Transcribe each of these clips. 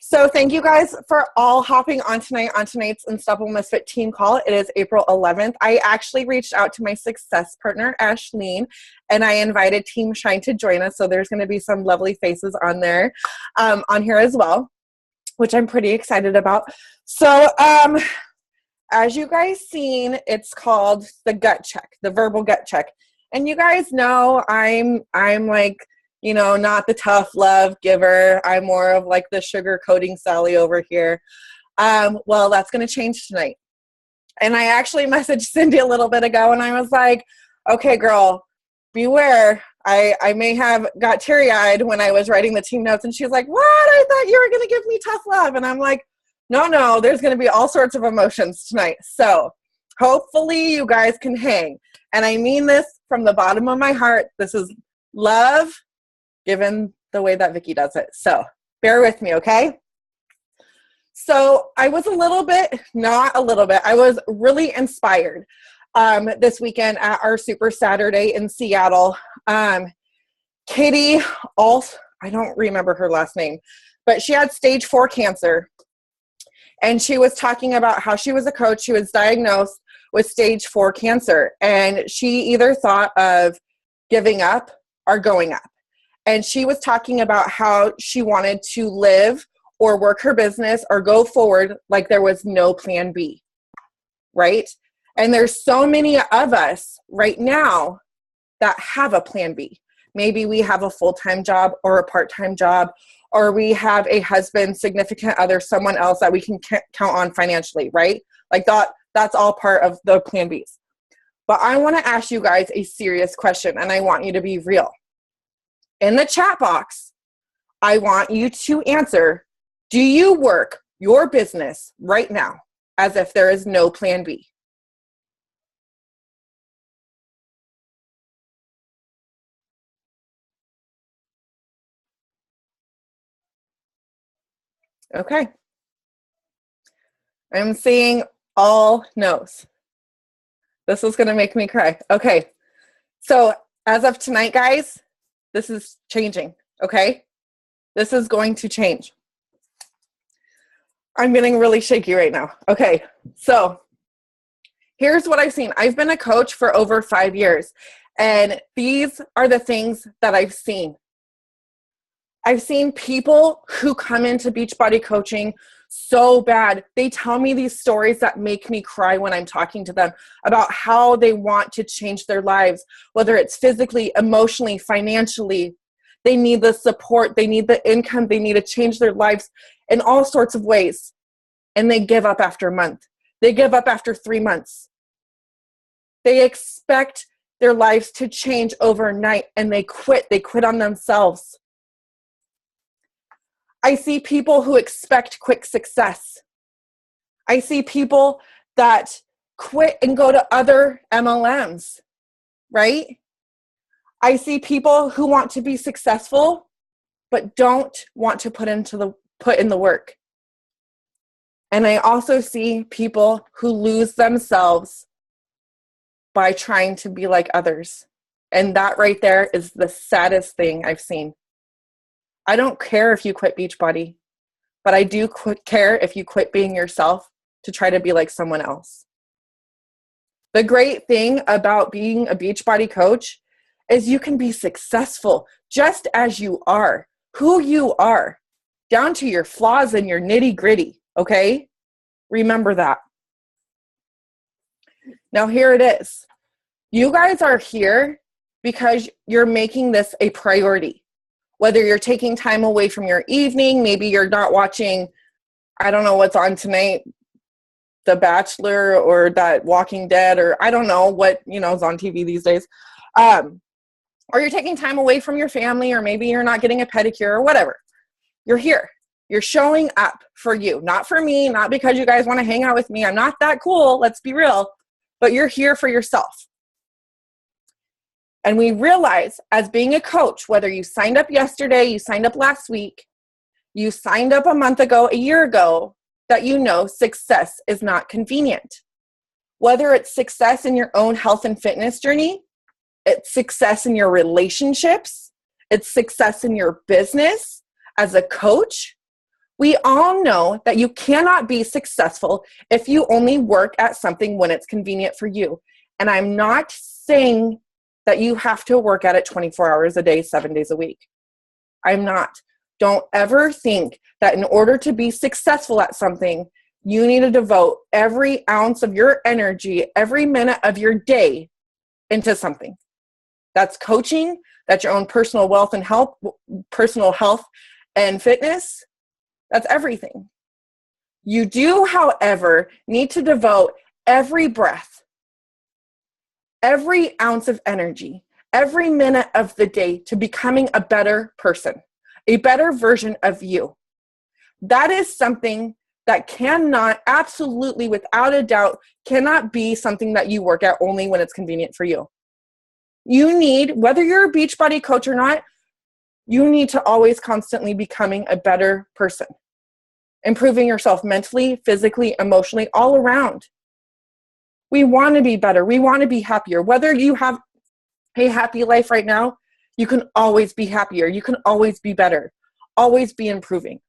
So thank you guys for all hopping on tonight on tonight's Unstoppable Misfit team call. It is April 11th. I actually reached out to my success partner, Ashleen, and I invited Team Shine to join us. So there's going to be some lovely faces on there, on here as well, which I'm pretty excited about. So as you guys seen, it's called the gut check, the verbal gut check. And you guys know I'm like, you know, not the tough love giver. I'm more of like the sugar coating Sally over here. Well, that's going to change tonight. And I actually messaged Cindy a little bit ago and I was like, okay, girl, beware. I may have got teary-eyed when I was writing the team notes. And she's like, what? I thought you were going to give me tough love. And I'm like, no, there's going to be all sorts of emotions tonight. So hopefully you guys can hang. And I mean this from the bottom of my heart. This is love, given the way that Vicki does it. So bear with me, okay? So I was I was really inspired this weekend at our Super Saturday in Seattle. Katie, I don't remember her last name, but she had stage 4 cancer. And she was talking about how she was a coach. She was diagnosed with stage 4 cancer. And she either thought of giving up or going up. And she was talking about how she wanted to live or work her business or go forward like there was no plan B, right? And there's so many of us right now that have a plan B. Maybe we have a full-time job or a part-time job, or we have a husband, significant other, someone else that we can count on financially, right? Like that's all part of the plan Bs. But I want to ask you guys a serious question, and I want you to be real. In the chat box, I want you to answer, do you work your business right now as if there is no plan B? Okay. I'm seeing all no's. This is going to make me cry. Okay. So as of tonight, guys, this is changing, okay? This is going to change. I'm getting really shaky right now. Okay, so here's what I've seen. I've been a coach for over 5 years, and these are the things that I've seen. I've seen people who come into Beachbody coaching so bad. They tell me these stories that make me cry when I'm talking to them about how they want to change their lives, whether it's physically, emotionally, financially. They need the support. They need the income. They need to change their lives in all sorts of ways. And they give up after a month. They give up after 3 months. They expect their lives to change overnight and they quit. They quit on themselves. I see people who expect quick success. I see people that quit and go to other MLMs, right? I see people who want to be successful, but don't want to put in the work. And I also see people who lose themselves by trying to be like others. And that right there is the saddest thing I've seen. I don't care if you quit Beachbody, but I do care if you quit being yourself to try to be like someone else. The great thing about being a Beachbody coach is you can be successful just as you are, who you are, down to your flaws and your nitty gritty, okay? Remember that. Now here it is. You guys are here because you're making this a priority. Whether you're taking time away from your evening, maybe you're not watching, I don't know what's on tonight, The Bachelor or that Walking Dead, or I don't know what, is on TV these days. Or you're taking time away from your family, or maybe you're not getting a pedicure or whatever. You're here. You're showing up for you, not for me, not because you guys want to hang out with me. I'm not that cool, let's be real, but you're here for yourself. And we realize as being a coach, whether you signed up yesterday, you signed up last week, you signed up a month ago, a year ago, that success is not convenient. Whether it's success in your own health and fitness journey, it's success in your relationships, it's success in your business as a coach, We all know that you cannot be successful if you only work at something when it's convenient for you. And I'm not saying that you have to work at it 24 hours a day, 7 days a week. I'm not. Don't ever think that in order to be successful at something, you need to devote every ounce of your energy, every minute of your day into something. That's coaching, that's your own personal wealth and health, personal health and fitness. That's everything. You do, however, need to devote every breath, every ounce of energy, every minute of the day to becoming a better person, a better version of you. That is something that cannot, absolutely, without a doubt, cannot be something that you work at only when it's convenient for you. You need, whether you're a Beachbody coach or not, you need to always constantly becoming a better person, improving yourself mentally, physically, emotionally, all around. We want to be better. We want to be happier. Whether you have a happy life right now, you can always be happier. You can always be better, always be improving.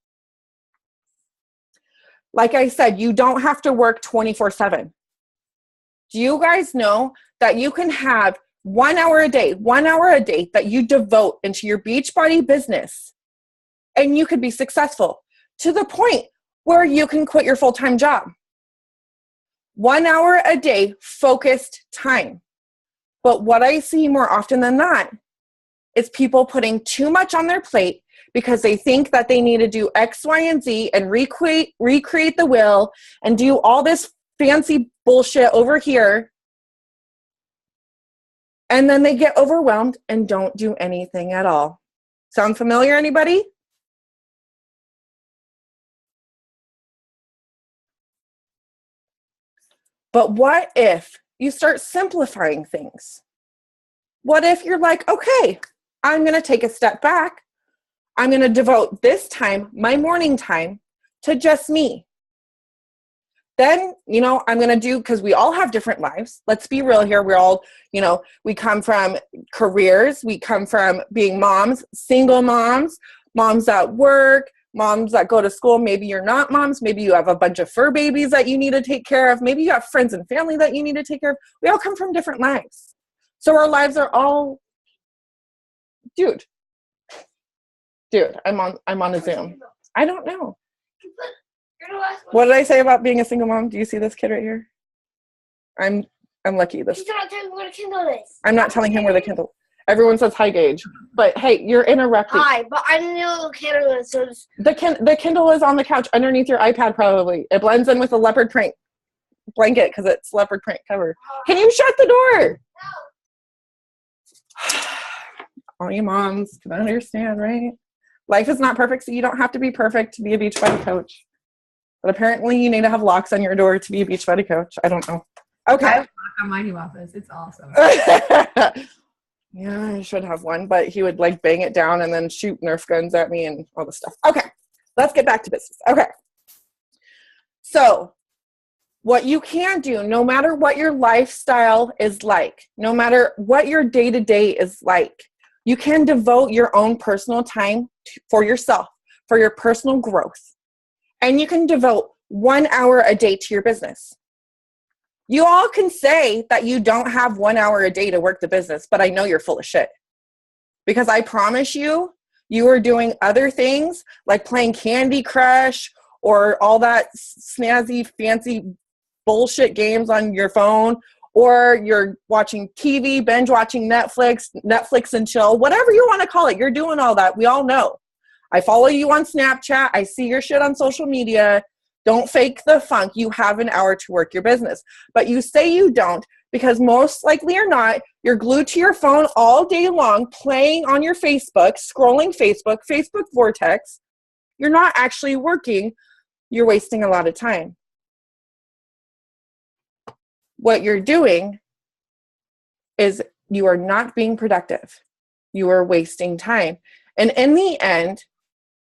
Like I said, you don't have to work 24/7. Do you guys know that you can have 1 hour a day that you devote into your Beachbody business, and you could be successful to the point where you can quit your full-time job? 1 hour a day, focused time. But what I see more often than not is people putting too much on their plate because they think that they need to do X, Y, and Z and recreate the wheel and do all this fancy bullshit over here. And then they get overwhelmed and don't do anything at all. Sound familiar, anybody? But what if you start simplifying things? What if you're like, okay, I'm going to take a step back. I'm going to devote this time, my morning time, to just me. Then, I'm going to do, because we all have different lives. Let's be real here. We're all, we come from careers. We come from being moms, single moms, moms at work, moms that go to school. Maybe you're not moms. Maybe you have a bunch of fur babies that you need to take care of. Maybe you have friends and family that you need to take care of. We all come from different lives. So our lives are all, dude, I'm on a Zoom. I don't know. What did I say about being a single mom? Do you see this kid right here? I'm lucky. You're not telling me where the Kindle is. I'm not telling him where the Kindle. Everyone says hi, Gage. But hey, you're interrupting. Hi, but I didn't know the Kindle is. So the Kindle is on the couch underneath your iPad probably. It blends in with the leopard print blanket because it's leopard print cover. Can you shut the door? No. All you moms can understand, right? Life is not perfect, so you don't have to be perfect to be a Beachbody coach. But apparently you need to have locks on your door to be a Beachbody coach. I don't know. Okay. I have a lock on my new office. It's awesome. Yeah, I should have one, but he would bang it down and then shoot Nerf guns at me and all this stuff. Okay, let's get back to business. Okay. So what you can do, no matter what your lifestyle is like, no matter what your day-to-day is like, you can devote your own personal time for yourself, for your personal growth. And you can devote 1 hour a day to your business. You all can say that you don't have 1 hour a day to work the business, but I know you're full of shit. Because I promise you, you are doing other things like playing Candy Crush or all that snazzy, fancy bullshit games on your phone, or you're watching TV, binge watching Netflix and chill, whatever you want to call it. You're doing all that. We all know. I follow you on Snapchat. I see your shit on social media. Don't fake the funk. You have an hour to work your business. But you say you don't because most likely or not, you're glued to your phone all day long, playing on your Facebook, scrolling Facebook Vortex. You're not actually working. You're wasting a lot of time. What you're doing is you are not being productive. You are wasting time. And in the end,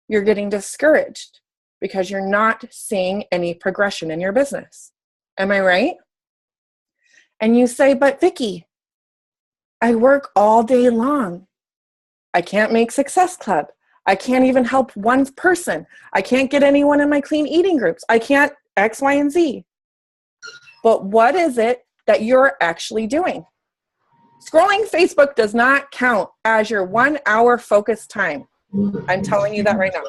you're getting discouraged because you're not seeing any progression in your business. Am I right? And you say, but Vicki, I work all day long. I can't make Success Club. I can't even help one person. I can't get anyone in my clean eating groups. I can't X, Y, and Z. But what is it that you're actually doing? Scrolling Facebook does not count as your 1 hour focus time. I'm telling you that right now.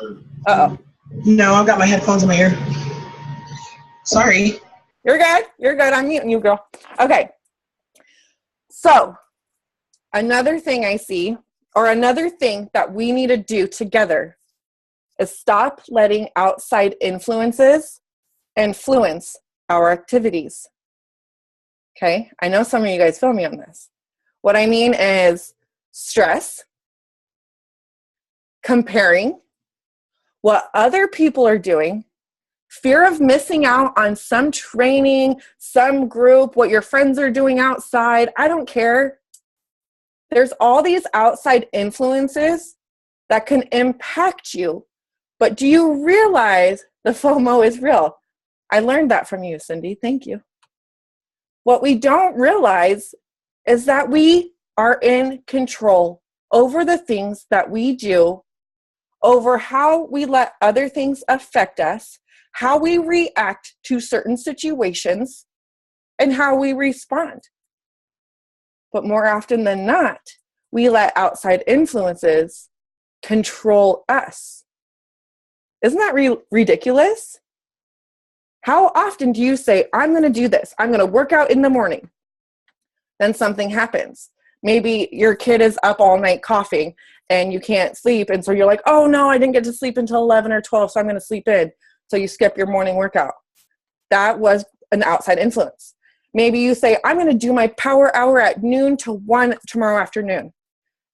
Uh-oh. No, I've got my headphones in my ear. Sorry. You're good. You're good. I'm muting you, girl. Okay. So another thing I see, or another thing that we need to do together, is stop letting outside influences influence our activities. Okay? I know some of you guys feel me on this. What I mean is stress, comparing what other people are doing, fear of missing out on some training, some group, what your friends are doing outside. I don't care. There's all these outside influences that can impact you. But do you realize the FOMO is real? I learned that from you, Cindy. Thank you. What we don't realize is that we are in control over the things that we do, over how we let other things affect us, how we react to certain situations, and how we respond. But more often than not, we let outside influences control us. Isn't that ridiculous? How often do you say, I'm going to do this. I'm going to work out in the morning. Then something happens. Maybe your kid is up all night coughing and you can't sleep. And so you're like, oh no, I didn't get to sleep until 11 or 12, so I'm going to sleep in. So you skip your morning workout. That was an outside influence. Maybe you say, I'm going to do my power hour at noon to 1 tomorrow afternoon.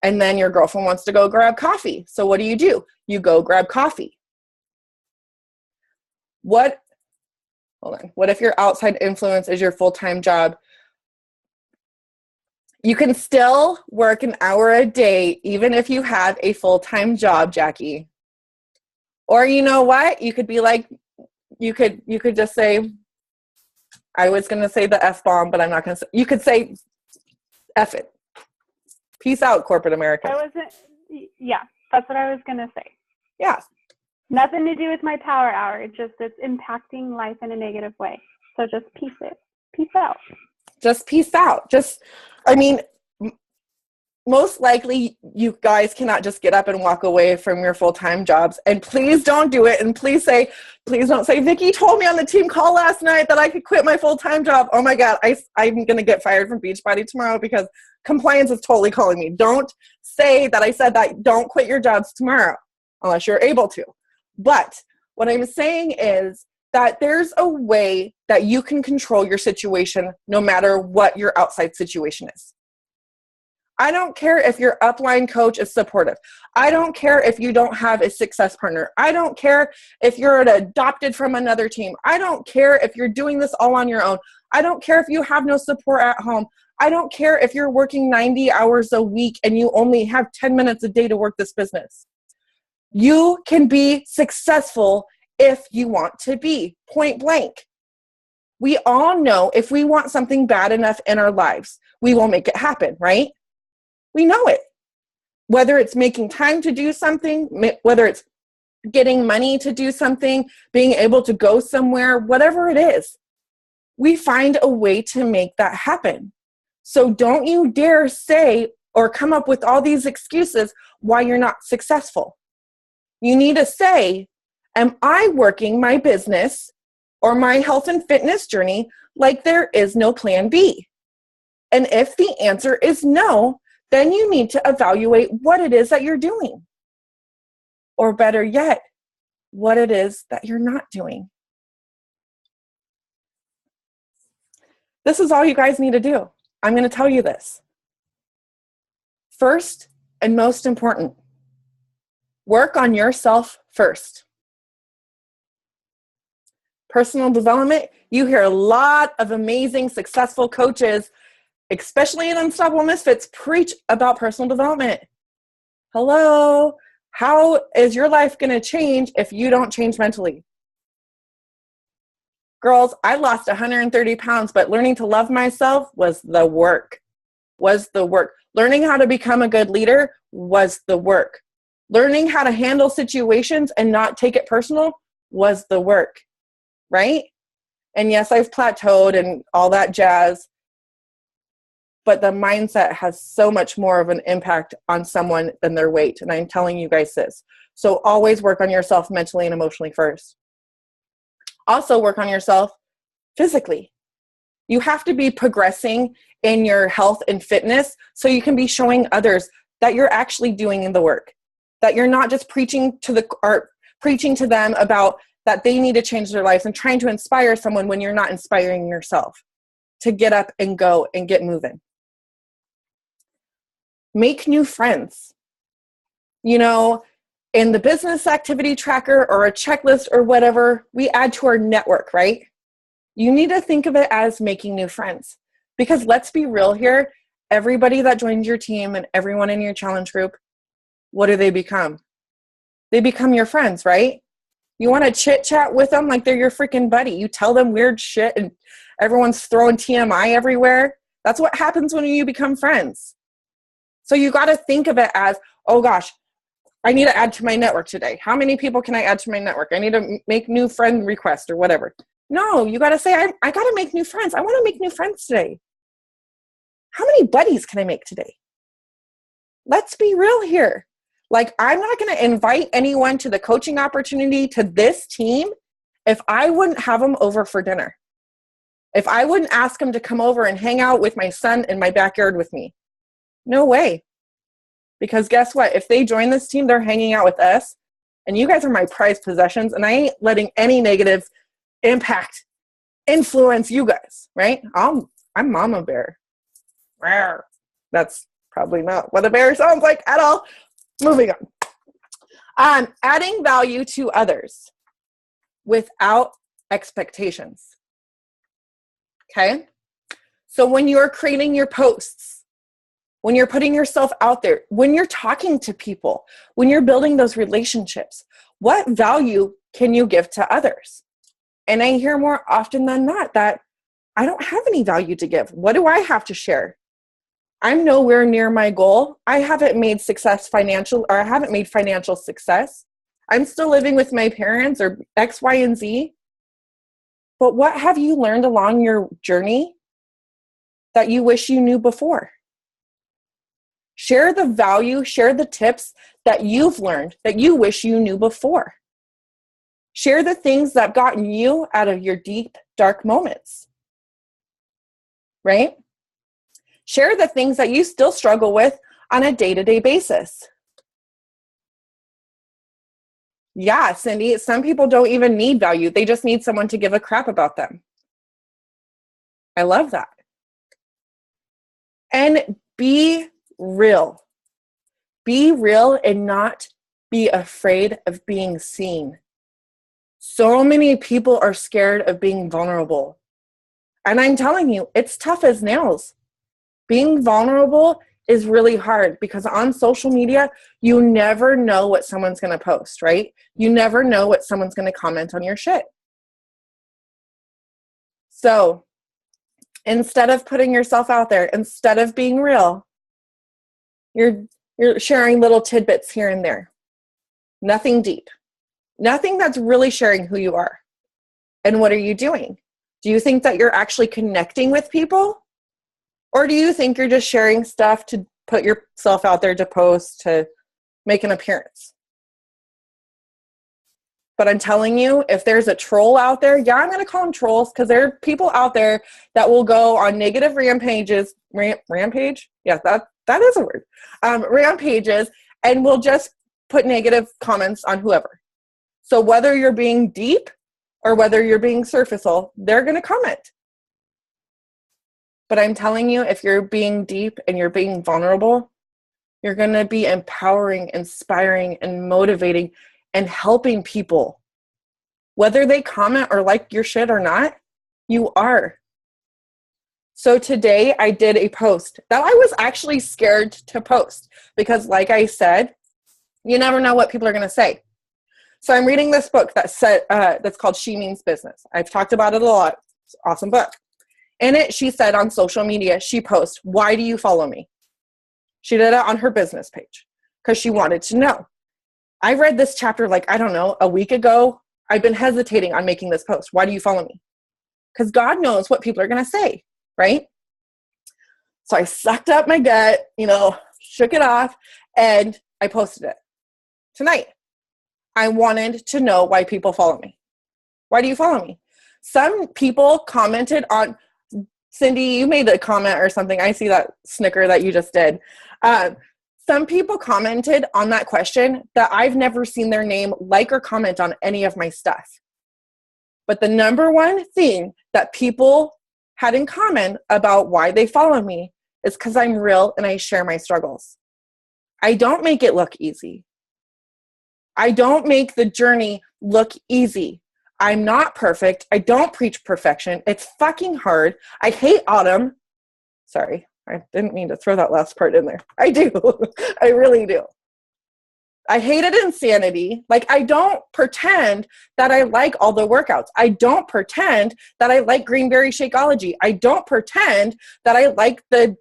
And then your girlfriend wants to go grab coffee. So what do? You go grab coffee. What if your outside influence is your full-time job? You can still work an hour a day, even if you have a full-time job, Jackie. Or you know what? You could be like, you could just say, I was going to say the F-bomb, but I'm not going to say, you could say, F it. Peace out, corporate America. Yeah, that's what I was going to say. Yeah. Nothing to do with my power hour. It's impacting life in a negative way. So just peace out. Just peace out. Most likely you guys cannot just get up and walk away from your full-time jobs. And please don't do it. And please don't say, Vicki told me on the team call last night that I could quit my full-time job. Oh my God, I'm going to get fired from Beachbody tomorrow because compliance is totally calling me. Don't say that I said that. Don't quit your jobs tomorrow unless you're able to. But what I'm saying is that there's a way that you can control your situation no matter what your outside situation is. I don't care if your upline coach is supportive. I don't care if you don't have a success partner. I don't care if you're adopted from another team. I don't care if you're doing this all on your own. I don't care if you have no support at home. I don't care if you're working 90 hours a week and you only have 10 minutes a day to work this business. You can be successful if you want to be, point blank. We all know if we want something bad enough in our lives, we will make it happen, right? We know it. Whether it's making time to do something, whether it's getting money to do something, being able to go somewhere, whatever it is, we find a way to make that happen. So don't you dare say or come up with all these excuses why you're not successful. You need to say, am I working my business or my health and fitness journey like there is no plan B? And if the answer is no, then you need to evaluate what it is that you're doing. Or better yet, what it is that you're not doing. This is all you guys need to do. I'm going to tell you this. First and most important, work on yourself first. Personal development, you hear a lot of amazing, successful coaches, especially in Unstoppable Misfits, preach about personal development. Hello, how is your life going to change if you don't change mentally? Girls, I lost 130 pounds, but learning to love myself was the work. Learning how to become a good leader was the work. Learning how to handle situations and not take it personal was the work, right? And yes, I've plateaued and all that jazz, but the mindset has so much more of an impact on someone than their weight. And I'm telling you guys this. So always work on yourself mentally and emotionally first. Also work on yourself physically. You have to be progressing in your health and fitness so you can be showing others that you're actually doing the work, that you're not just preaching to them about that they need to change their lives and trying to inspire someone when you're not inspiring yourself to get up and go and get moving. Make new friends. You know, in the business activity tracker or a checklist or whatever, we add to our network, right? You need to think of it as making new friends. Because let's be real here, everybody that joins your team and everyone in your challenge group, what do they become? They become your friends, right? You want to chit chat with them like they're your freaking buddy. You tell them weird shit and everyone's throwing TMI everywhere. That's what happens when you become friends. So you got to think of it as, oh gosh, I need to add to my network today. How many people can I add to my network? I need to make new friend requests or whatever. No, you got to say, I got to make new friends. I want to make new friends today. How many buddies can I make today? Let's be real here. Like, I'm not going to invite anyone to the coaching opportunity to this team if I wouldn't have them over for dinner. If I wouldn't ask them to come over and hang out with my son in my backyard with me. No way. Because guess what? If they join this team, they're hanging out with us. And you guys are my prized possessions. And I ain't letting any negative impact influence you guys, right? I'm Mama Bear. Rawr. That's probably not what a bear sounds like at all. Moving on. Adding value to others without expectations. Okay? So when you're creating your posts, when you're putting yourself out there, when you're talking to people, when you're building those relationships, what value can you give to others? And I hear more often than not that I don't have any value to give. What do I have to share? I'm nowhere near my goal. I haven't made financial success. I'm still living with my parents or X, Y, and Z. But what have you learned along your journey that you wish you knew before? Share the value, share the tips that you've learned that you wish you knew before. Share the things that have gotten you out of your deep, dark moments. Right? Share the things that you still struggle with on a day-to-day basis. Yeah, Cindy, some people don't even need value. They just need someone to give a crap about them. I love that. And be real. Be real and not be afraid of being seen. So many people are scared of being vulnerable. And I'm telling you, it's tough as nails. Being vulnerable is really hard because on social media, you never know what someone's going to post, right? You never know what someone's going to comment on your shit. So instead of putting yourself out there, instead of being real, you're sharing little tidbits here and there. Nothing deep. Nothing that's really sharing who you are. And what are you doing? Do you think that you're actually connecting with people? Or do you think you're just sharing stuff to put yourself out there to post, to make an appearance? But I'm telling you, if there's a troll out there, yeah, I'm going to call them trolls because there are people out there that will go on negative rampages. Rampage? Yeah, that is a word. Rampages, and will just put negative comments on whoever. So whether you're being deep or whether you're being surfacial, they're going to comment. But I'm telling you, if you're being deep and you're being vulnerable, you're going to be empowering, inspiring, and motivating and helping people. Whether they comment or like your shit or not, you are. So today I did a post that I was actually scared to post because, like I said, you never know what people are going to say. So I'm reading this book that's called She Means Business. I've talked about it a lot. It's an awesome book. In it, she said on social media, she posts, "Why do you follow me?" She did it on her business page because she wanted to know. I read this chapter like, I don't know, a week ago. I've been hesitating on making this post. Why do you follow me? Because God knows what people are going to say, right? So I sucked up my gut, shook it off, and I posted it tonight. I wanted to know why people follow me. Why do you follow me? Some people commented on, Cindy, you made a comment or something. I see that snicker that you just did. Some people commented on that question that I've never seen their name like or comment on any of my stuff. But the number one thing that people had in common about why they follow me is because I'm real and I share my struggles. I don't make it look easy. I don't make the journey look easy. I'm not perfect. I don't preach perfection. It's fucking hard. I hate autumn. Sorry, I didn't mean to throw that last part in there. I do. I really do. I hated insanity. Like, I don't pretend that I like all the workouts. I don't pretend that I like Greenberry Shakeology. I don't pretend that I like the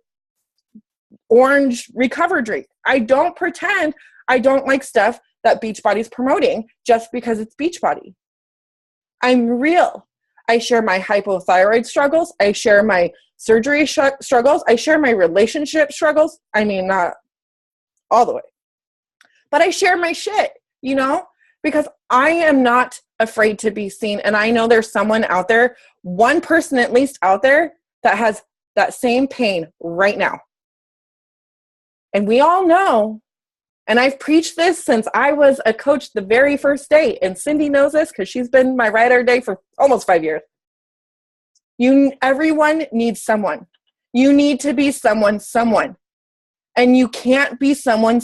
orange recover drink. I don't pretend I don't like stuff that Beachbody's promoting just because it's Beachbody. I'm real. I share my hypothyroid struggles. I share my surgery struggles. I share my relationship struggles. I mean, not all the way. But I share my shit, because I am not afraid to be seen. And I know there's someone out there, one person at least out there, that has that same pain right now. And we all know, and I've preached this since I was a coach the very first day, and Cindy knows this because she's been my ride or die for almost 5 years. Everyone needs someone. You need to be someone. And you can't be someone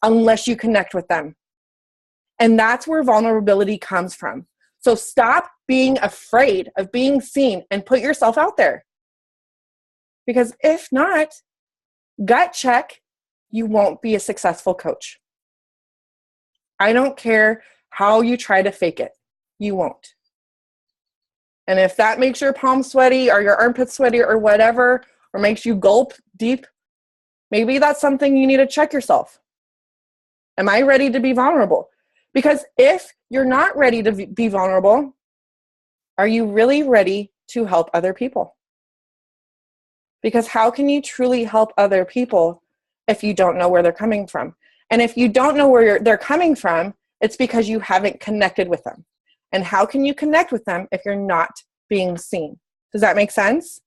unless you connect with them. And that's where vulnerability comes from. So stop being afraid of being seen and put yourself out there. Because if not, gut check, you won't be a successful coach. I don't care how you try to fake it. You won't. And if that makes your palms sweaty or your armpits sweaty or whatever, or makes you gulp deep, maybe that's something you need to check yourself. Am I ready to be vulnerable? Because if you're not ready to be vulnerable, are you really ready to help other people? Because how can you truly help other people if you don't know where they're coming from? And if you don't know where they're coming from, it's because you haven't connected with them. And how can you connect with them if you're not being seen? Does that make sense?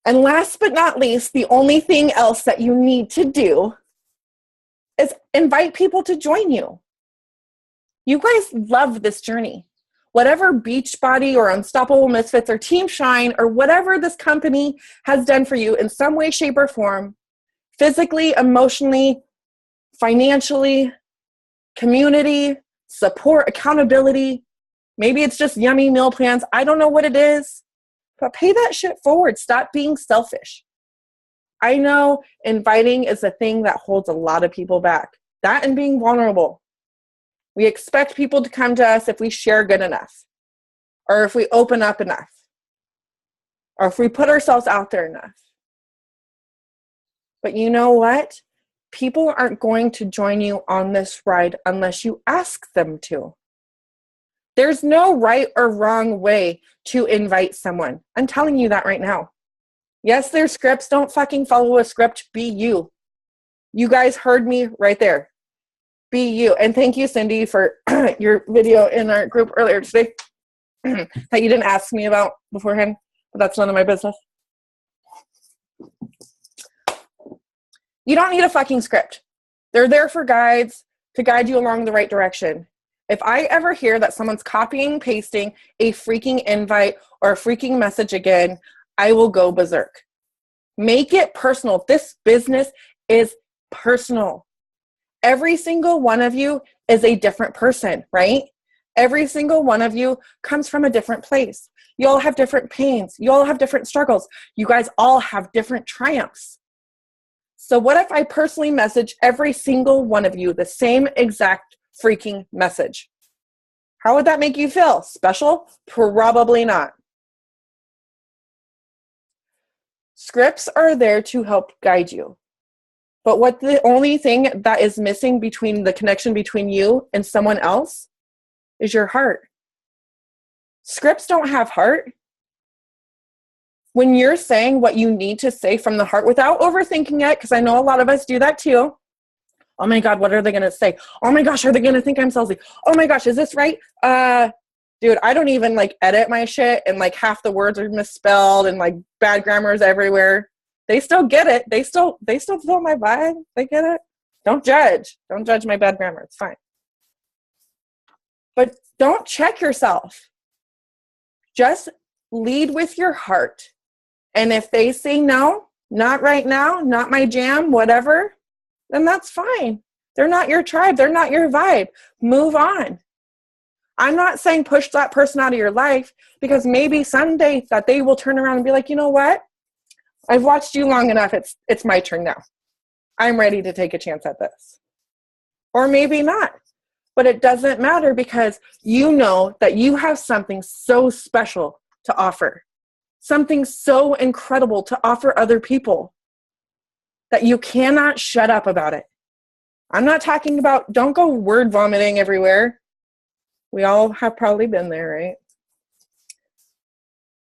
And last but not least, the only thing else that you need to do is invite people to join you. You guys love this journey. Whatever Beachbody or Unstoppable Misfits or Team Shine or whatever this company has done for you in some way, shape, or form, physically, emotionally, financially, community, support, accountability, maybe it's just yummy meal plans. I don't know what it is. But pay that shit forward. Stop being selfish. I know inviting is a thing that holds a lot of people back. That and being vulnerable. We expect people to come to us if we share good enough, or if we open up enough, or if we put ourselves out there enough. But you know what? People aren't going to join you on this ride unless you ask them to. There's no right or wrong way to invite someone. I'm telling you that right now. Yes, there's scripts. Don't fucking follow a script. Be you. You guys heard me right there. Be you. And thank you, Cindy, for your video in our group earlier today that you didn't ask me about beforehand, but that's none of my business. You don't need a fucking script. They're there for guides to guide you along the right direction. If I ever hear that someone's copying, pasting a freaking invite or a freaking message again, I will go berserk. Make it personal. This business is personal. Every single one of you is a different person, right? Every single one of you comes from a different place. You all have different pains. You all have different struggles. You guys all have different triumphs. So what if I personally message every single one of you the same exact freaking message? How would that make you feel? Special? Probably not. Scripts are there to help guide you. But what the only thing that is missing between the connection between you and someone else is your heart. Scripts don't have heart. When you're saying what you need to say from the heart without overthinking it, because I know a lot of us do that too. Oh my God, what are they going to say? Oh my gosh, are they going to think I'm salty? Oh my gosh, is this right? Dude, I don't even like edit my shit, and like half the words are misspelled and like bad grammar is everywhere. They still get it. They still feel my vibe. They get it. Don't judge. Don't judge my bad grammar. It's fine. But don't check yourself. Just lead with your heart. And if they say no, not right now, not my jam, whatever, then that's fine. They're not your tribe. They're not your vibe. Move on. I'm not saying push that person out of your life, because maybe someday that they will turn around and be like, you know what? I've watched you long enough. It's my turn now. I'm ready to take a chance at this. Or maybe not. But it doesn't matter, because you know that you have something so special to offer. Something so incredible to offer other people that you cannot shut up about it. I'm not talking about, don't go word vomiting everywhere. We all have probably been there, right?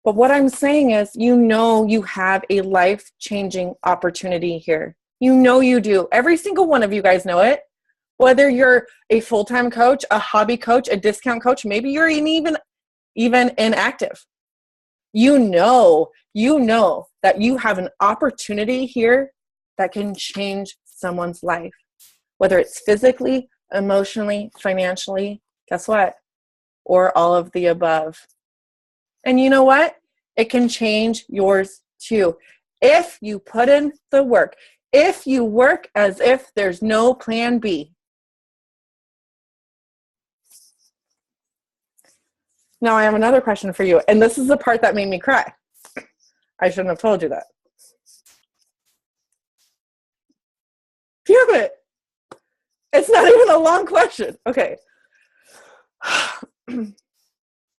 But what I'm saying is, you know you have a life-changing opportunity here. You know you do. Every single one of you guys know it. Whether you're a full-time coach, a hobby coach, a discount coach, maybe you're even inactive. You know that you have an opportunity here that can change someone's life. Whether it's physically, emotionally, financially, guess what? Or all of the above. And you know what? It can change yours too. If you put in the work. If you work as if there's no plan B. Now I have another question for you. And this is the part that made me cry. I shouldn't have told you that. Damn it. It's not even a long question. Okay.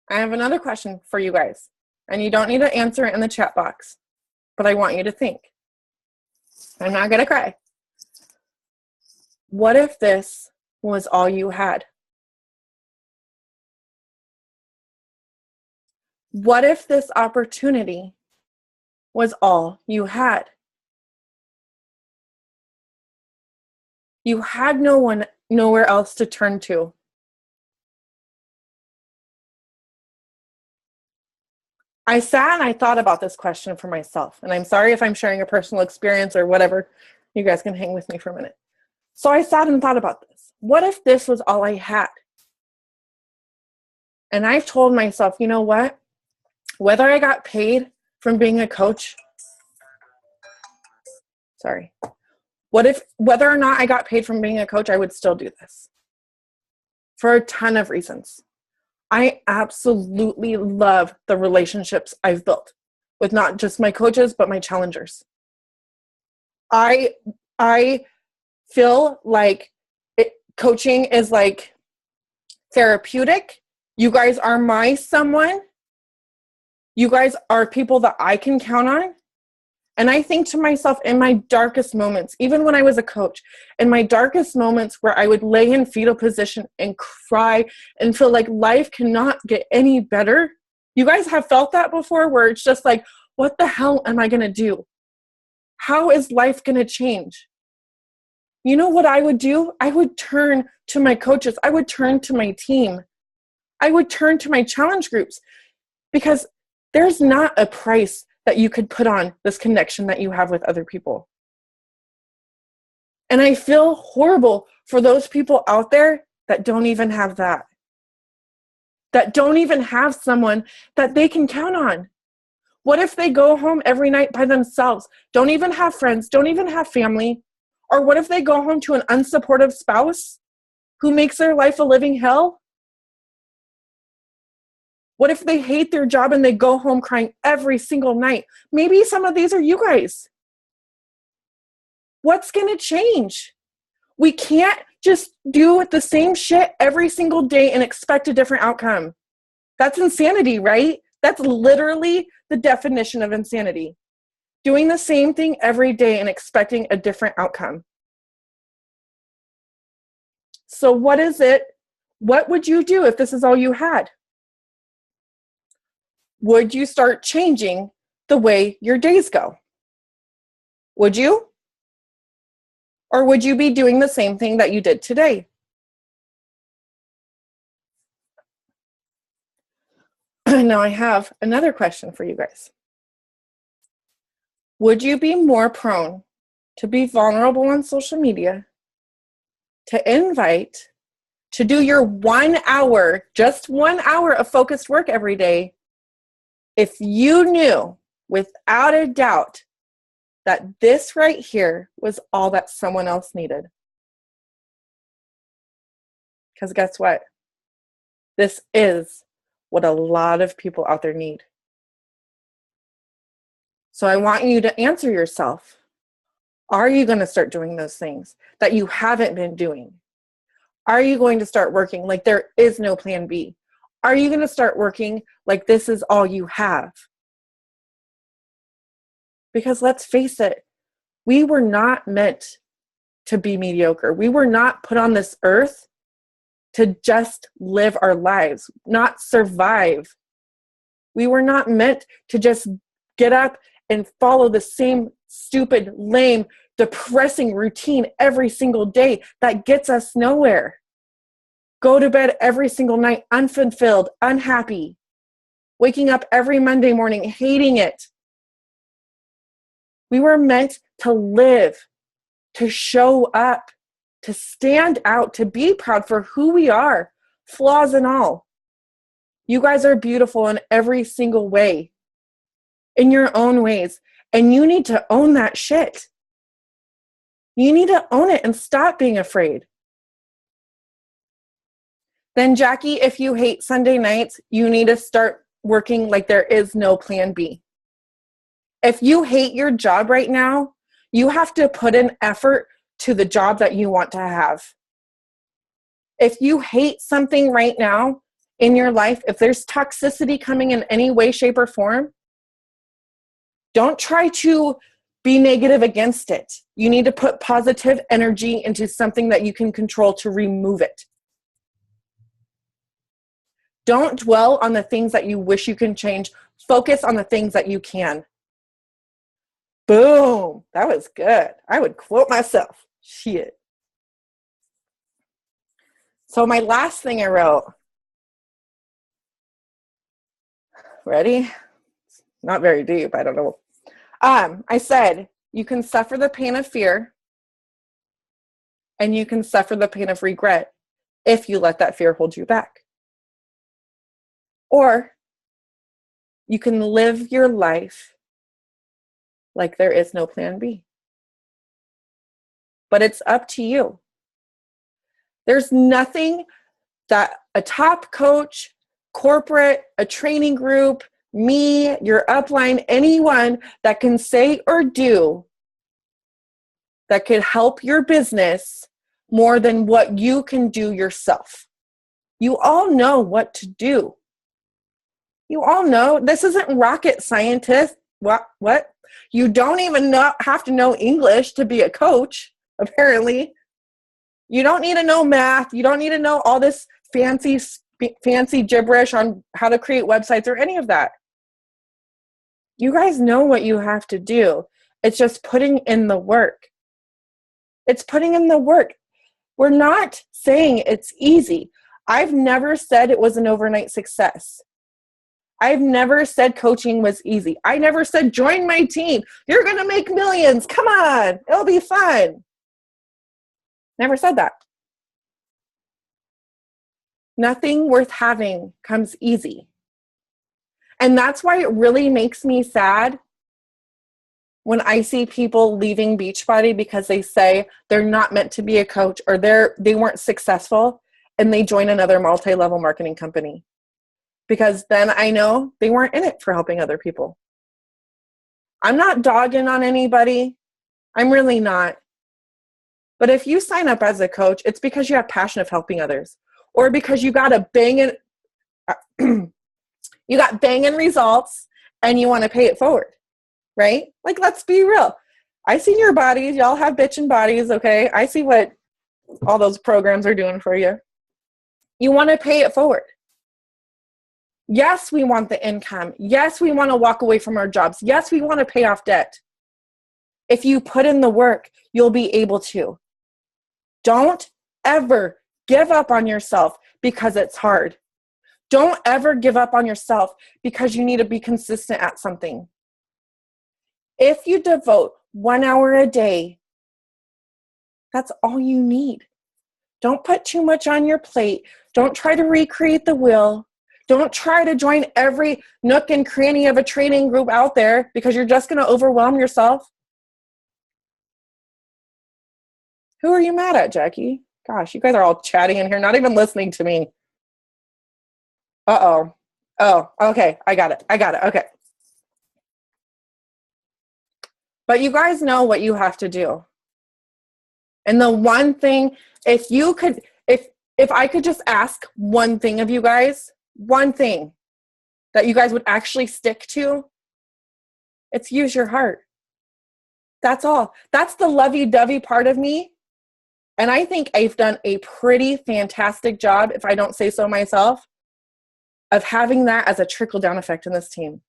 I have another question for you guys. And you don't need to answer it in the chat box. But I want you to think. I'm not going to cry. What if this was all you had? What if this opportunity was all you had? You had nowhere else to turn to. I sat and I thought about this question for myself. And I'm sorry if I'm sharing a personal experience or whatever. You guys can hang with me for a minute. So I sat and thought about this. What if this was all I had? And I told myself, you know what? Whether I got paid from being a coach, whether or not I got paid from being a coach, I would still do this. For a ton of reasons. I absolutely love the relationships I've built with not just my coaches, but my challengers. I feel like coaching is like therapeutic. You guys are my someone. You guys are people that I can count on. And I think to myself, in my darkest moments, even when I was a coach, in my darkest moments where I would lay in fetal position and cry and feel like life cannot get any better. You guys have felt that before, where it's just like, what the hell am I going to do? How is life going to change? You know what I would do? I would turn to my coaches. I would turn to my team. I would turn to my challenge groups, because there's not a price that you could put on this connection that you have with other people. And I feel horrible for those people out there that don't even have that. That don't even have someone that they can count on. What if they go home every night by themselves, don't even have friends, don't even have family? Or what if they go home to an unsupportive spouse who makes their life a living hell? What if they hate their job and they go home crying every single night? Maybe some of these are you guys. What's going to change? We can't just do the same shit every single day and expect a different outcome. That's insanity, right? That's literally the definition of insanity. Doing the same thing every day and expecting a different outcome. So what is it? What would you do if this is all you had? Would you start changing the way your days go? Would you? Or would you be doing the same thing that you did today? Now I have another question for you guys. Would you be more prone to be vulnerable on social media, to invite, to do your 1 hour, just 1 hour of focused work every day, if you knew without a doubt that this right here was all that someone else needed? Because guess what? This is what a lot of people out there need. So I want you to answer yourself. Are you going to start doing those things that you haven't been doing? Are you going to start working like there is no plan B? Are you going to start working like this is all you have? Because let's face it, we were not meant to be mediocre. We were not put on this earth to just live our lives, not survive. We were not meant to just get up and follow the same stupid, lame, depressing routine every single day that gets us nowhere. Go to bed every single night unfulfilled, unhappy, waking up every Monday morning hating it. We were meant to live, to show up, to stand out, to be proud for who we are, flaws and all. You guys are beautiful in every single way, in your own ways, and you need to own that shit. You need to own it and stop being afraid. Then, Jackie, if you hate Sunday nights, you need to start working like there is no plan B. If you hate your job right now, you have to put in effort to the job that you want to have. If you hate something right now in your life, if there's toxicity coming in any way, shape, or form, don't try to be negative against it. You need to put positive energy into something that you can control to remove it. Don't dwell on the things that you wish you can change. Focus on the things that you can. Boom. That was good. I would quote myself. Shit. So my last thing I wrote. Ready? Not very deep. I don't know. I said, you can suffer the pain of fear and you can suffer the pain of regret if you let that fear hold you back. Or you can live your life like there is no plan B. But it's up to you. There's nothing that a top coach, corporate, a training group, me, your upline, anyone that can say or do that could help your business more than what you can do yourself. You all know what to do. You all know this isn't rocket scientist. What? You don't even have to know English to be a coach, apparently. You don't need to know math. You don't need to know all this fancy gibberish on how to create websites or any of that. You guys know what you have to do. It's just putting in the work. It's putting in the work. We're not saying it's easy. I've never said it was an overnight success. I've never said coaching was easy. I never said, join my team. You're going to make millions. Come on. It'll be fun. Never said that. Nothing worth having comes easy. And that's why it really makes me sad when I see people leaving Beachbody because they say they're not meant to be a coach or they weren't successful and they join another multi-level marketing company. Because then I know they weren't in it for helping other people. I'm not dogging on anybody. I'm really not. But if you sign up as a coach, it's because you have passion of helping others. Or because you got a banging results and you want to pay it forward. Right? Like, let's be real. I see your bodies. Y'all have bitchin' bodies, okay? I see what all those programs are doing for you. You want to pay it forward. Yes, we want the income. Yes, we want to walk away from our jobs. Yes, we want to pay off debt. If you put in the work, you'll be able to. Don't ever give up on yourself because it's hard. Don't ever give up on yourself because you need to be consistent at something. If you devote 1 hour a day, that's all you need. Don't put too much on your plate. Don't try to recreate the wheel. Don't try to join every nook and cranny of a training group out there because you're just going to overwhelm yourself. Who are you mad at, Jackie? Gosh, you guys are all chatting in here, not even listening to me. Uh-oh. Oh, okay. I got it. Okay. But you guys know what you have to do. And the one thing, if I could just ask one thing of you guys, one thing that you guys would actually stick to, it's use your heart. That's all. That's the lovey-dovey part of me. And I think I've done a pretty fantastic job, if I don't say so myself, of having that as a trickle-down effect in this team.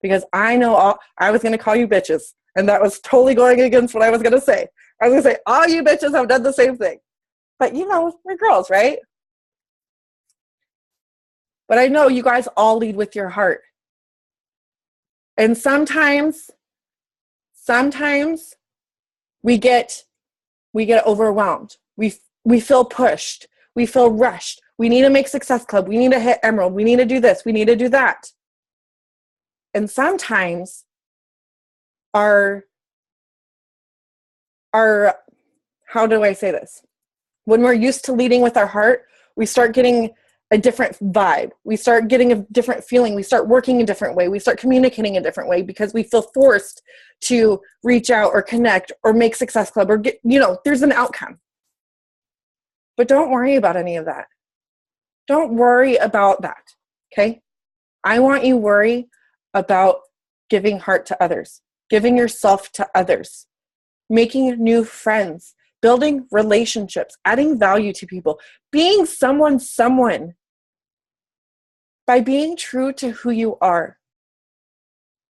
Because I know I was going to call you bitches, and that was totally going against what I was going to say. I was going to say, all you bitches have done the same thing. But, we're girls, right? But I know you guys all lead with your heart. And sometimes we get overwhelmed. We feel pushed. We feel rushed. We need to make Success Club. We need to hit Emerald. We need to do this. We need to do that. And sometimes our how do I say this? When we're used to leading with our heart, we start getting a different vibe. We start getting a different feeling. We start working a different way. We start communicating a different way because we feel forced to reach out or connect or make Success Club or get, there's an outcome. But don't worry about any of that. Don't worry about that, okay? I want you to worry about giving heart to others, giving yourself to others, making new friends, building relationships, adding value to people, being someone. By being true to who you are.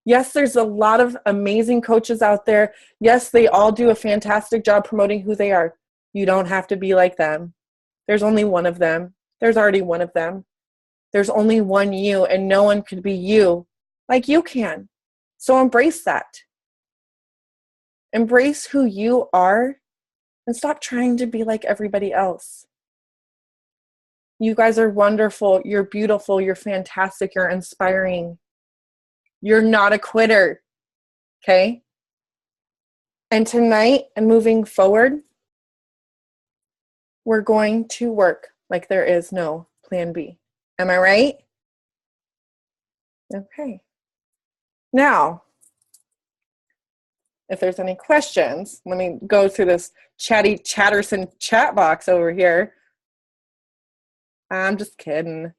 Yes, there's a lot of amazing coaches out there. Yes, they all do a fantastic job promoting who they are. You don't have to be like them. There's only one of them. There's already one of them. There's only one you, and no one could be you like you can. So embrace that. Embrace who you are and stop trying to be like everybody else. You guys are wonderful. You're beautiful. You're fantastic. You're inspiring. You're not a quitter. Okay? And tonight and moving forward, we're going to work like there is no plan B. Am I right? Okay. Now, if there's any questions, let me go through this Chatterson chat box over here. I'm just kidding.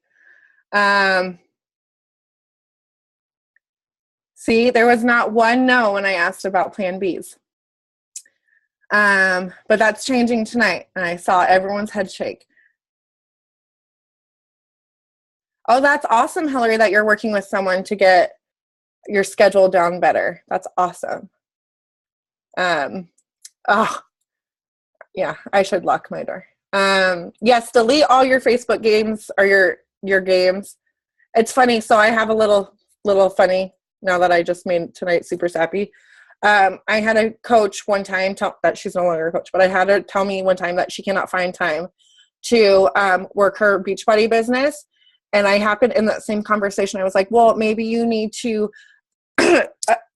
See, there was not one no when I asked about plan Bs. But that's changing tonight, and I saw everyone's head shake. Oh, that's awesome, Hillary, that you're working with someone to get your schedule down better. That's awesome. Yeah, I should lock my door. Yes, delete all your Facebook games or your games. It's funny. So I have a little funny now that I just made tonight super sappy. I had a coach one time tell that she's no longer a coach, but I had her tell me one time that she cannot find time to work her Beachbody business. And I happened in that same conversation, I was like, well, maybe you need to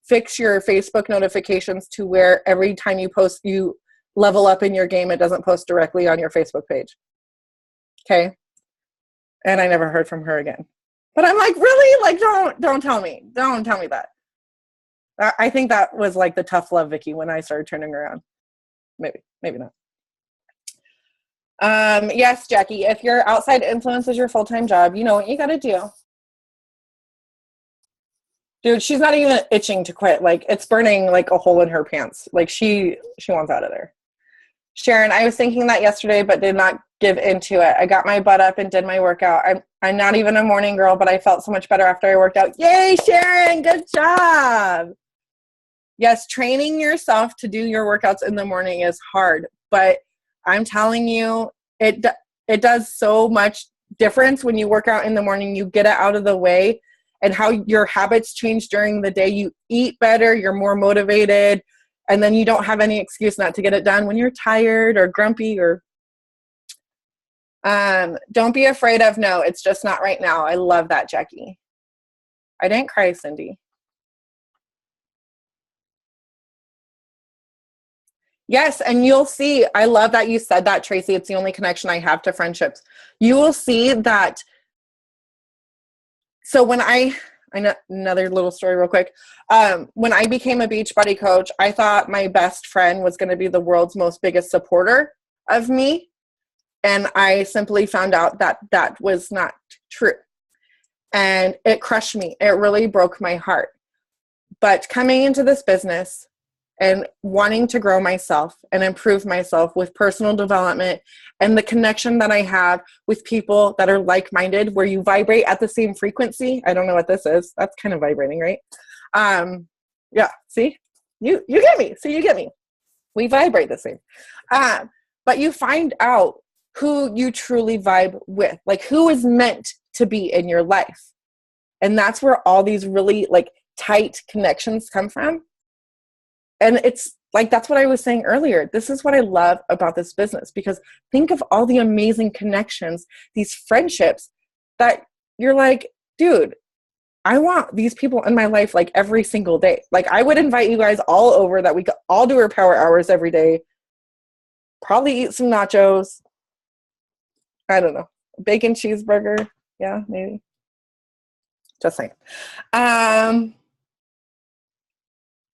fix your Facebook notifications to where every time you post, you level up in your game, it doesn't post directly on your Facebook page. Okay. And I never heard from her again. But I'm like, really? Like, don't tell me. Don't tell me that. I think that was like the tough love Vicki when I started turning around. Maybe not. Yes, Jackie, if your outside influence is your full-time job, you know what you got to do. Dude, she's not even itching to quit. Like, it's burning like a hole in her pants. Like, she wants out of there. Sharon, I was thinking that yesterday, but did not give into it. I got my butt up and did my workout. I'm not even a morning girl, but I felt so much better after I worked out. Yay, Sharon, good job. Yes, training yourself to do your workouts in the morning is hard, but I'm telling you, it does so much difference when you work out in the morning. You get it out of the way, and how your habits change during the day. You eat better, you're more motivated, and then you don't have any excuse not to get it done when you're tired or grumpy or don't be afraid of no, it's just not right now. I love that, Jackie. I didn't cry, Cindy. Yes, and you'll see, I love that you said that, Tracy. It's the only connection I have to friendships. You will see that. So when I know another little story real quick. When I became a Beachbody coach, I thought my best friend was going to be the world's most biggest supporter of me. And I simply found out that that was not true. And it crushed me. It really broke my heart. But coming into this business and wanting to grow myself and improve myself with personal development and the connection that I have with people that are like-minded, where you vibrate at the same frequency. I don't know what this is. That's kind of vibrating, right? Yeah, see? You get me. So you get me. We vibrate the same. But you find out who you truly vibe with, like who is meant to be in your life. And that's where all these really like tight connections come from. And it's like, that's what I was saying earlier. This is what I love about this business, because think of all the amazing connections, these friendships that you're like, dude, I want these people in my life like every single day. Like I would invite you guys all over that we could all do our power hours every day. Probably eat some nachos. I don't know. Bacon cheeseburger. Yeah, maybe. Just saying.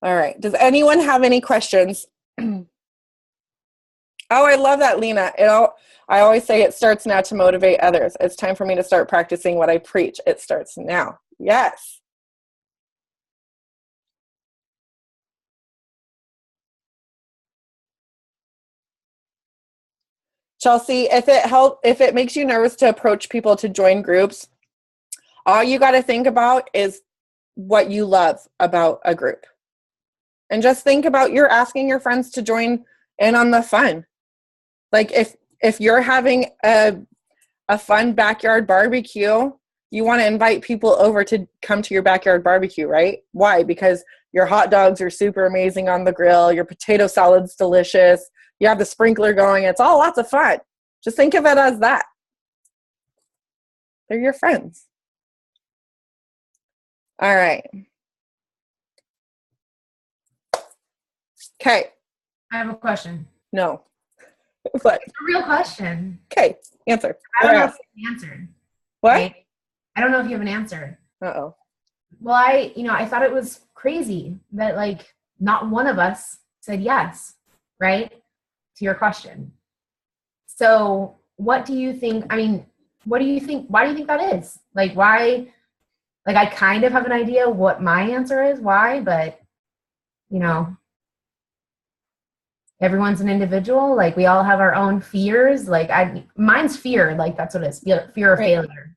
All right. Does anyone have any questions? Oh, I love that, Lena. I always say it starts now to motivate others. It's time for me to start practicing what I preach. It starts now. Yes. Chelsea, if it makes you nervous to approach people to join groups, all you got to think about is what you love about a group. And just think about you're asking your friends to join in on the fun. Like if you're having a fun backyard barbecue, you want to invite people over to come to your backyard barbecue, right? Why? Because your hot dogs are super amazing on the grill. Your potato salad's delicious. You have the sprinkler going. It's all lots of fun. Just think of it as that. They're your friends. All right. Okay. I have a question. No. What? It's a real question. Okay. Answer. I don't know if you have answered. What? Right? I don't know if you have an answer. Uh-oh. Well, I thought it was crazy that like not one of us said yes, right? To your question. So what do you think? I mean, what do you think? Why do you think that is? Like, why? Like, I kind of have an idea what my answer is, why, but everyone's an individual. Like, we all have our own fears. Like, mine's fear. Like, that's what it is. Fear of failure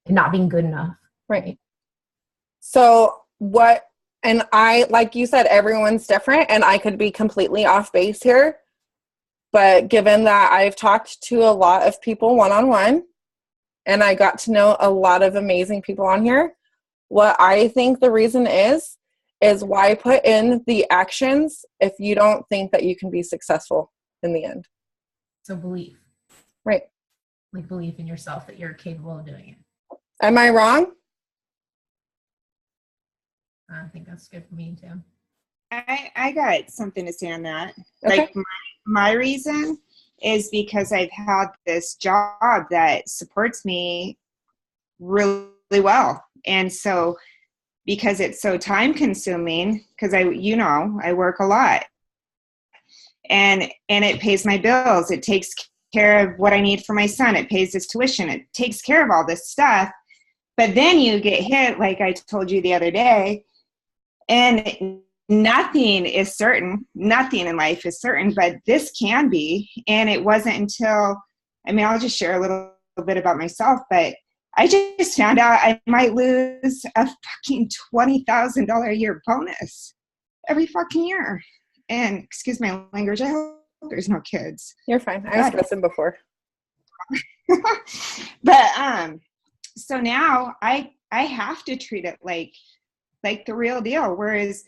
and not being good enough. Right. So and I, like you said, everyone's different, and I could be completely off base here. But given that I've talked to a lot of people one-on-one, and I got to know a lot of amazing people on here, what I think the reason is why put in the actions if you don't think that you can be successful in the end. So belief. Right. Like belief in yourself that you're capable of doing it. Am I wrong? I think that's good for me too. I got something to say on that. Okay. Like my reason is because I've had this job that supports me really well. And so because it's so time consuming, because I work a lot and it pays my bills. It takes care of what I need for my son. It pays his tuition. It takes care of all this stuff. But then you get hit, like I told you the other day, and nothing is certain. Nothing in life is certain, but this can be. And it wasn't until, I'll just share a little bit about myself, but I just found out I might lose a fucking $20,000 a year bonus every fucking year. And excuse my language, I hope there's no kids. You're fine. I was cussing before. But so now I have to treat it like the real deal. Whereas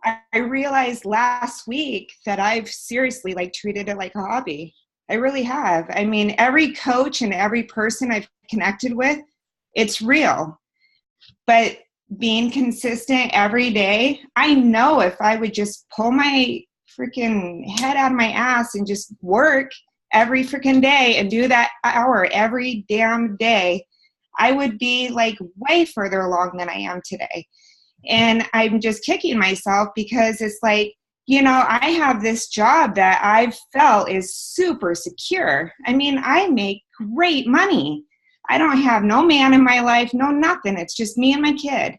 I realized last week that I've seriously treated it like a hobby. I really have. Every coach and every person I've connected with, it's real. But being consistent every day, I know if I would just pull my freaking head out of my ass and just work every freaking day and do that hour every damn day, I would be way further along than I am today. And I'm just kicking myself because it's I have this job that I've felt is super secure. I make great money. I don't have no man in my life, no nothing. It's just me and my kid.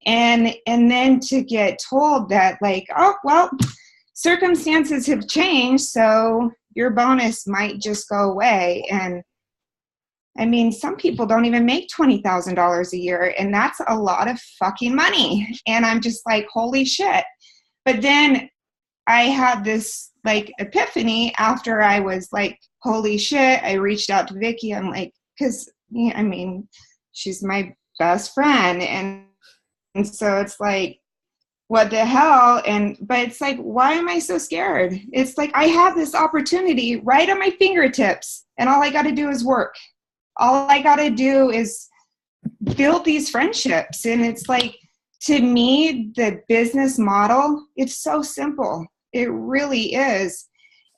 And then to get told that oh, well, circumstances have changed, so your bonus might just go away. And some people don't even make $20,000 a year, and that's a lot of fucking money. And I'm just holy shit. But then I had this epiphany after I was holy shit. I reached out to Vicki. I'm because she's my best friend. And so it's what the hell? But it's why am I so scared? It's I have this opportunity right on my fingertips, and all I got to do is work. All I got to do is build these friendships. And it's to me, the business model, it's so simple. It really is.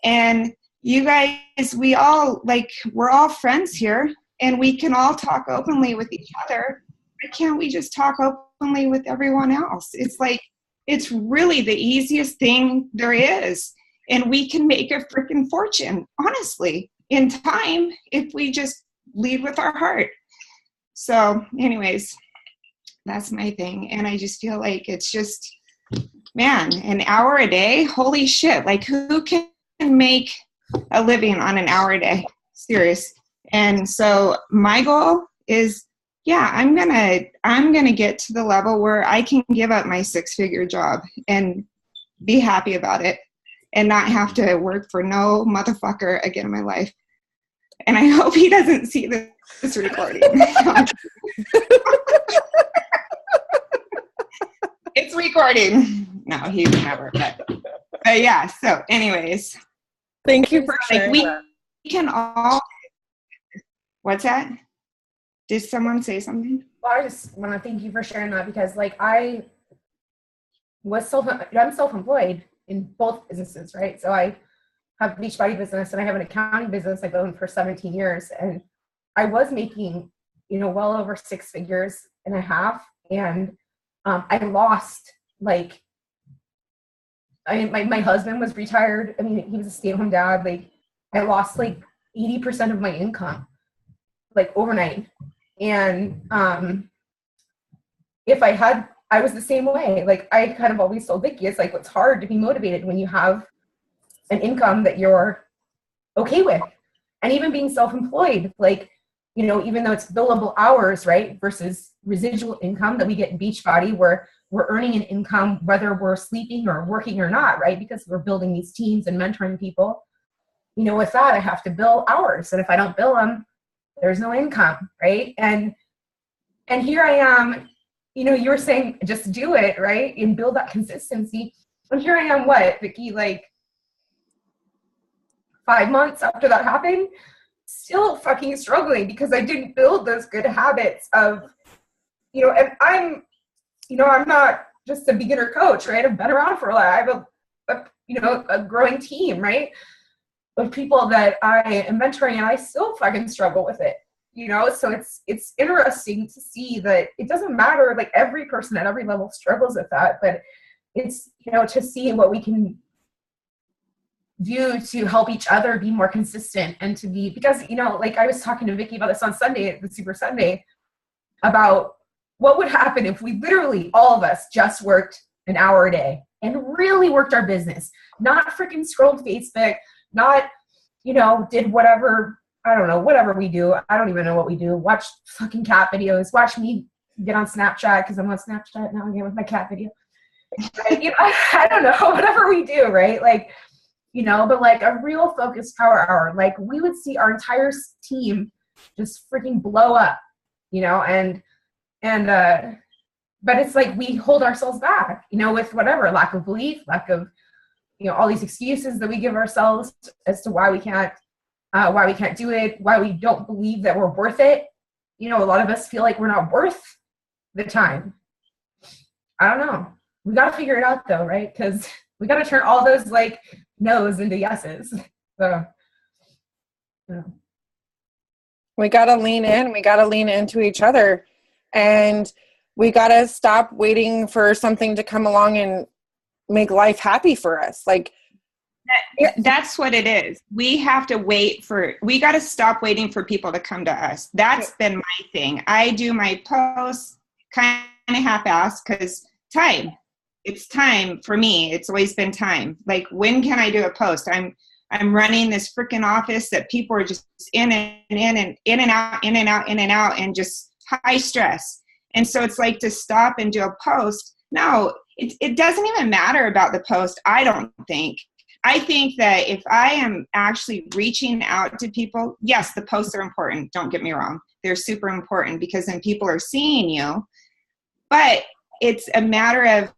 And you guys, we all we're all friends here, and we can all talk openly with each other. Why can't we just talk openly with everyone else? It's it's really the easiest thing there is. And we can make a freaking fortune, honestly, in time, if we just lead with our heart. So anyways, that's my thing. And I just feel it's just, man, an hour a day, holy shit. Who can make a living on an hour a day? Serious. And so my goal is, yeah, I'm gonna get to the level where I can give up my 6-figure job and be happy about it and not have to work for no motherfucker again in my life. And I hope he doesn't see this recording. It's recording. No, he would never. But yeah. So, anyways, thank you for sharing. We can all. What's that? Did someone say something? Well, I just want to thank you for sharing that, because I'm self-employed in both businesses, right? So I have a Beachbody business and I have an accounting business I've owned for 17 years. And I was making, well over 6 figures and a half. And I lost my husband was retired. He was a stay-at-home dad. I lost 80% of my income, overnight. And I was the same way. I kind of always told Vicki, it's it's hard to be motivated when you have an income that you're okay with. And even being self-employed, even though it's billable hours, right, versus residual income that we get in Beachbody, where we're earning an income whether we're sleeping or working or not, right, because we're building these teams and mentoring people. With that, I have to bill hours. And if I don't bill them, there's no income, right? And here I am, you were saying just do it, right, and build that consistency. And here I am, Vicki, 5 months after that happened, still fucking struggling because I didn't build those good habits of, and I'm not just a beginner coach, right? I've been around for a while. I have a growing team, right, of people that I am mentoring, and I still fucking struggle with it, so it's interesting to see that it doesn't matter, every person at every level struggles with that, but it's, to see what we can do to help each other be more consistent and to be, because, I was talking to Vicki about this on Sunday, the Super Sunday, about what would happen if we literally, all of us, just worked an hour a day, and really worked our business, not freaking scrolled Facebook, not, you know, did whatever, I don't know, whatever we do. I don't even know what we do. Watch fucking cat videos. Watch me get on Snapchat because I'm on Snapchat now again with my cat video. Right? You know, I don't know, whatever we do, right? Like, you know, but like a real focused power hour. Like we would see our entire team just freaking blow up, you know, but it's like we hold ourselves back, you know, with whatever, lack of belief, lack of, you know, all these excuses that we give ourselves as to why we can't do it, why we don't believe that we're worth it. You know, a lot of us feel like we're not worth the time. I don't know. We got to figure it out though, right? Because we got to turn all those like no's into yeses. So, yeah. We got to lean in. We got to lean into each other. And we got to stop waiting for something to come along and make life happy for us. Like, that's what it is. We have to we got to stop waiting for people to come to us. That's been my thing. I do my posts kind of half-assed because it's time for me. It's always been time. Like, when can I do a post? I'm running this freaking office that people are just in and out, and just high stress. And so it's like to stop and do a post. No, it doesn't even matter about the post, I don't think. I think that if I am actually reaching out to people, yes, the posts are important. Don't get me wrong. They're super important because then people are seeing you. But it's a matter of,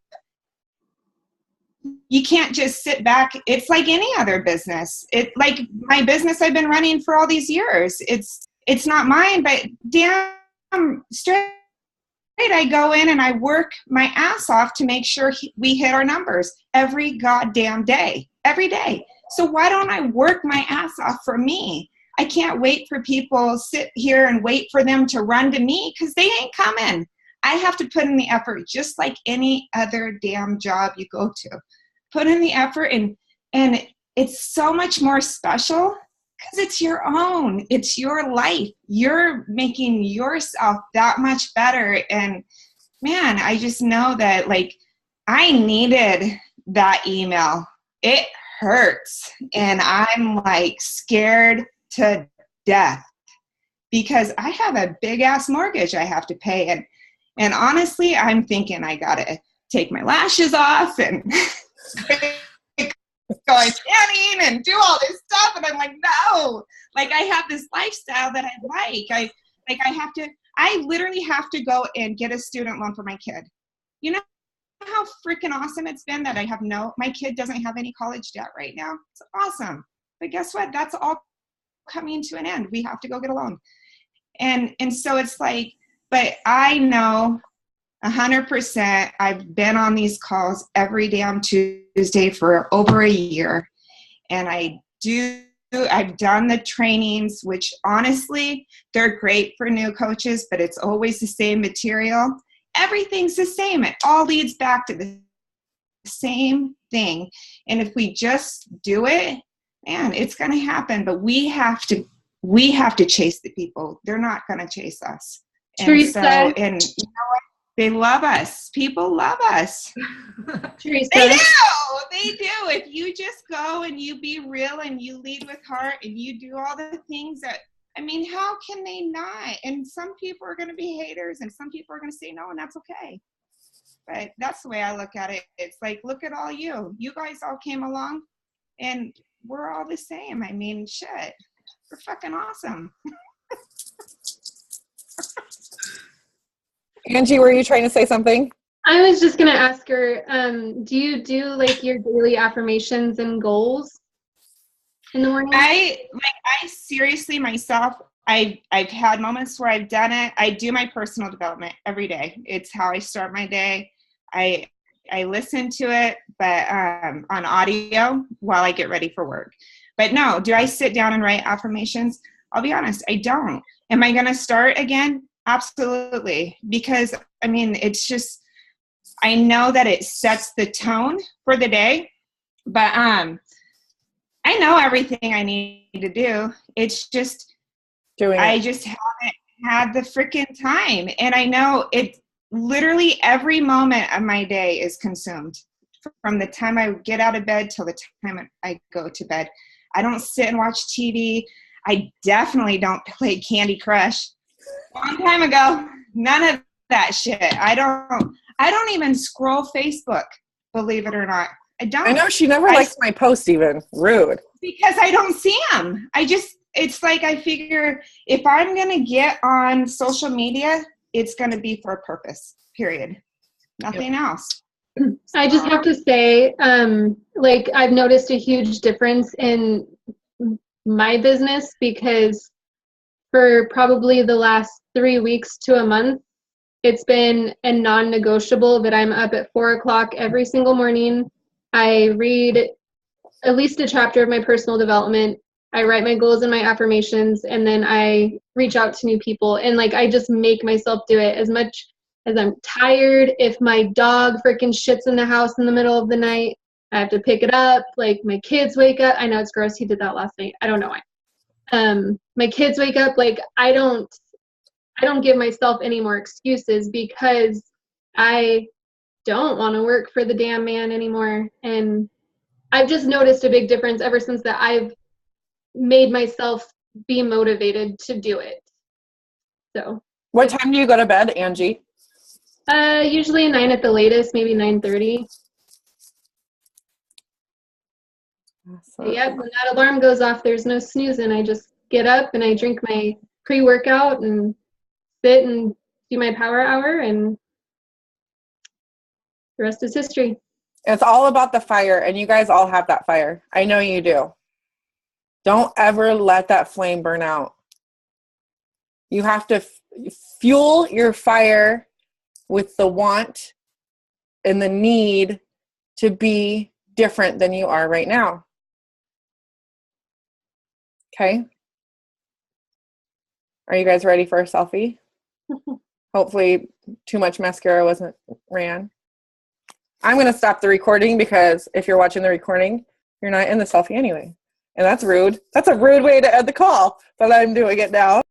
you can't just sit back. It's like any other business. Like my business I've been running for all these years. It's not mine, but damn straight, I go in and I work my ass off to make sure we hit our numbers every goddamn day, every day. So why don't I work my ass off for me? I can't wait for people sit here and wait for them to run to me because they ain't coming. I have to put in the effort just like any other damn job you go to. Put in the effort, and it's so much more special because it's your own. It's your life. You're making yourself that much better. And man, I just know that like I needed that email. It hurts. And I'm like scared to death because I have a big ass mortgage I have to pay. And honestly, I'm thinking I got to take my lashes off and go tanning and do all this stuff. And I'm like, no, like I have this lifestyle that I I literally have to go and get a student loan for my kid. You know how freaking awesome it's been that my kid doesn't have any college debt right now. It's awesome. But guess what? That's all coming to an end. We have to go get a loan. And so it's like, but I know 100%. I've been on these calls every damn Tuesday for over a year. And I've done the trainings, which honestly, they're great for new coaches, but it's always the same material. Everything's the same. It all leads back to the same thing. And if we just do it, man, it's going to happen. But we have to chase the people. They're not going to chase us. Teresa. And you know what? They love us. People love us. Teresa. They do. They do. If you just go and you be real and you lead with heart and you do all the things that, I mean, how can they not? And some people are going to be haters and some people are going to say no, and that's okay. But that's the way I look at it. It's like, look at all you. You guys all came along and we're all the same. I mean, shit. We're fucking awesome. Angie, were you trying to say something? I was just going to ask her, do you do like your daily affirmations and goals in the morning? I seriously myself, I've had moments where I've done it. I do my personal development every day. It's how I start my day. I listen to it, but on audio while I get ready for work. But no, do I sit down and write affirmations? I'll be honest, I don't. Am I going to start again? Absolutely. Because, I mean, it's just, I know that it sets the tone for the day, but I know everything I need to do. It's just, I just haven't had the freaking time. And I know it literally every moment of my day is consumed. from the time I get out of bed till the time I go to bed. I don't sit and watch TV. I definitely don't play Candy Crush. Long time ago, none of that shit. I don't even scroll Facebook, believe it or not. I don't. I know she never likes my post even. Rude. Because I don't see them. It's like I figure if I'm going to get on social media, it's going to be for a purpose, period. Nothing else. I just have to say, like, I've noticed a huge difference in my business because for probably the last 3 weeks to a month, it's been a non-negotiable that I'm up at 4 o'clock every single morning. I read at least a chapter of my personal development. I write my goals and my affirmations, and then I reach out to new people. And like, I just make myself do it as much as I'm tired. If my dog freaking shits in the house in the middle of the night, I have to pick it up. Like, my kids wake up. I know it's gross. He did that last night. I don't know why. My kids wake up. Like, I don't give myself any more excuses because I don't want to work for the damn man anymore. And I've just noticed a big difference ever since that I've made myself be motivated to do it. So. What time do you go to bed, Angie? Usually 9 at the latest, maybe 9:30. Awesome. Yep, when that alarm goes off, there's no snoozing. I just get up and I drink my pre-workout and sit and do my power hour, and the rest is history. It's all about the fire, and you guys all have that fire. I know you do. Don't ever let that flame burn out. You have to fuel your fire with the want and the need to be different than you are right now. Okay? Are you guys ready for a selfie? Hopefully too much mascara wasn't ran. I'm going to stop the recording because if you're watching the recording, you're not in the selfie anyway. And that's rude. That's a rude way to end the call, but I'm doing it now.